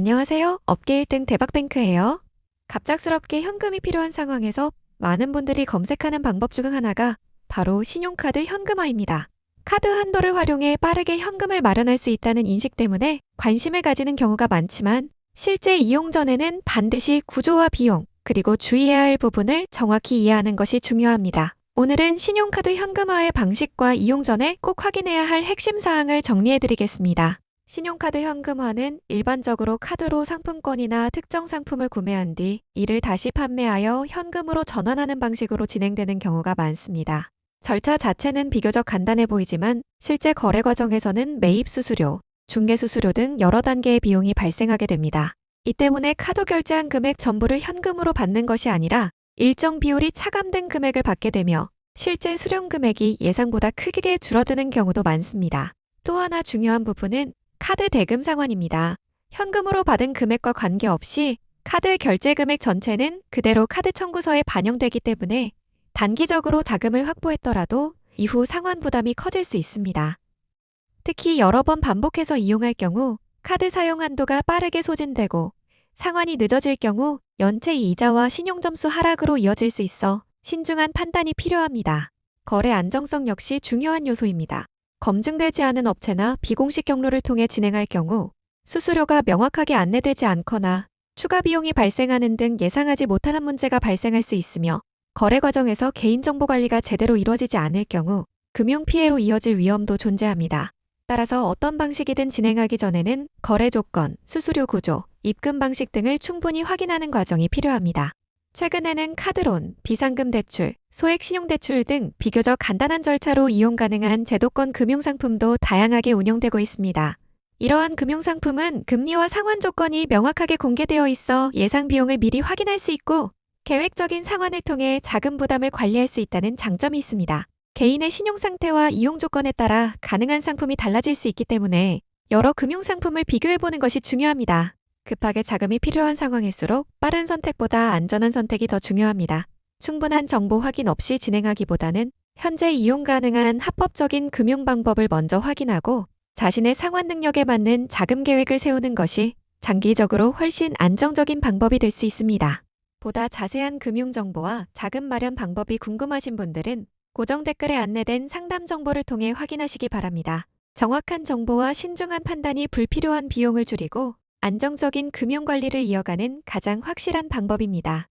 안녕하세요. 업계 1등 대박뱅크예요. 갑작스럽게 현금이 필요한 상황에서 많은 분들이 검색하는 방법 중 하나가 바로 신용카드 현금화입니다. 카드 한도를 활용해 빠르게 현금을 마련할 수 있다는 인식 때문에 관심을 가지는 경우가 많지만 실제 이용 전에는 반드시 구조와 비용, 그리고 주의해야 할 부분을 정확히 이해하는 것이 중요합니다. 오늘은 신용카드 현금화의 방식과 이용 전에 꼭 확인해야 할 핵심 사항을 정리해드리겠습니다. 신용카드 현금화는 일반적으로 카드로 상품권이나 특정 상품을 구매한 뒤 이를 다시 판매하여 현금으로 전환하는 방식으로 진행되는 경우가 많습니다. 절차 자체는 비교적 간단해 보이지만 실제 거래 과정에서는 매입 수수료, 중개 수수료 등 여러 단계의 비용이 발생하게 됩니다. 이 때문에 카드 결제한 금액 전부를 현금으로 받는 것이 아니라 일정 비율이 차감된 금액을 받게 되며 실제 수령 금액이 예상보다 크게 줄어드는 경우도 많습니다. 또 하나 중요한 부분은 카드 대금 상환입니다. 현금으로 받은 금액과 관계없이 카드 결제 금액 전체는 그대로 카드 청구서에 반영되기 때문에 단기적으로 자금을 확보했더라도 이후 상환 부담이 커질 수 있습니다. 특히 여러 번 반복해서 이용할 경우 카드 사용 한도가 빠르게 소진되고 상환이 늦어질 경우 연체 이자와 신용점수 하락으로 이어질 수 있어 신중한 판단이 필요합니다. 거래 안정성 역시 중요한 요소입니다. 검증되지 않은 업체나 비공식 경로를 통해 진행할 경우 수수료가 명확하게 안내되지 않거나 추가 비용이 발생하는 등 예상하지 못하는 문제가 발생할 수 있으며 거래 과정에서 개인정보 관리가 제대로 이루어지지 않을 경우 금융 피해로 이어질 위험도 존재합니다. 따라서 어떤 방식이든 진행하기 전에는 거래 조건, 수수료 구조, 입금 방식 등을 충분히 확인하는 과정이 필요합니다. 최근에는 카드론, 비상금 대출, 소액 신용대출 등 비교적 간단한 절차로 이용 가능한 제도권 금융상품도 다양하게 운영되고 있습니다. 이러한 금융상품은 금리와 상환 조건이 명확하게 공개되어 있어 예상 비용을 미리 확인할 수 있고 계획적인 상환을 통해 자금 부담을 관리할 수 있다는 장점이 있습니다. 개인의 신용 상태와 이용 조건에 따라 가능한 상품이 달라질 수 있기 때문에 여러 금융상품을 비교해보는 것이 중요합니다. 급하게 자금이 필요한 상황일수록 빠른 선택보다 안전한 선택이 더 중요합니다. 충분한 정보 확인 없이 진행하기보다는 현재 이용 가능한 합법적인 금융 방법을 먼저 확인하고 자신의 상환 능력에 맞는 자금 계획을 세우는 것이 장기적으로 훨씬 안정적인 방법이 될 수 있습니다. 보다 자세한 금융 정보와 자금 마련 방법이 궁금하신 분들은 고정 댓글에 안내된 상담 정보를 통해 확인하시기 바랍니다. 정확한 정보와 신중한 판단이 불필요한 비용을 줄이고 안정적인 금융 관리를 이어가는 가장 확실한 방법입니다.